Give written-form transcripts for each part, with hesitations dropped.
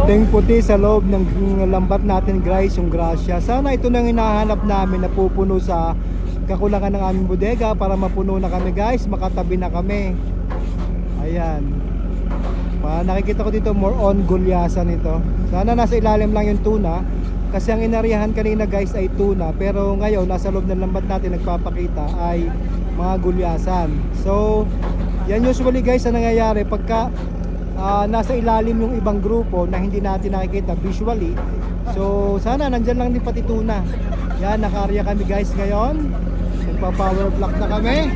puting-puti sa loob ng lambat natin guys, yung grasya. Sana ito nang hinahanap namin na pupuno sa kakulangan ng aming bodega para mapuno na kami guys, makatabi na kami. Ayan. Nakikita ko dito more on gulyasan ito. Sana nasa ilalim lang yung tuna. Kasi ang inariyahan kanina guys ay tuna. Pero ngayon nasa loob ng lambat natin nagpapakita ay mga gulyasan. So yan usually guys ang nangyayari pagka nasa ilalim yung ibang grupo na hindi natin nakikita visually. So sana nandyan lang din pati tuna. Yan, naka-area kami guys ngayon. Nagpa-power block na kami.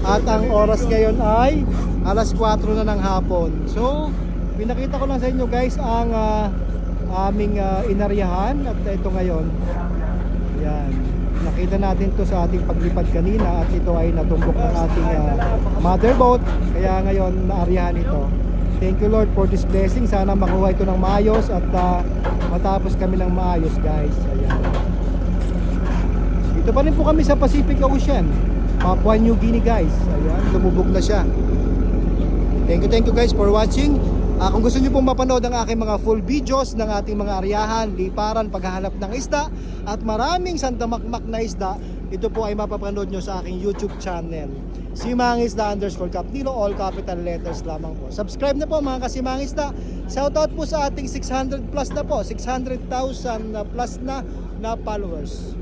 At ang oras ngayon ay alas 4 na ng hapon. So pinakita ko lang sa inyo guys ang aming inaryahan. At ito ngayon, yan, nakita natin to sa ating paglipad kanina. At ito ay natumbok ng ating mother boat. Kaya ngayon naaryahan ito. Thank you Lord for this blessing. Sana makuha ito ng maayos at matapos kami ng maayos guys. Ayan. Dito pa rin po kami sa Pacific Ocean, Papua New Guinea guys. Ayan, lumubog na siya. Thank you guys for watching. Kung gusto niyo pong mapanood ang aking mga full videos ng ating mga aryahan, liparan, paghahanap ng isda at maraming sandamakmak na isda, ito po ay mapapanood nyo sa aking YouTube channel, Simangisda_Capnilo, all capital letters lamang po. Subscribe na po mga kasimangisda. Shoutout po sa ating 600 plus na po, 600,000 plus na followers.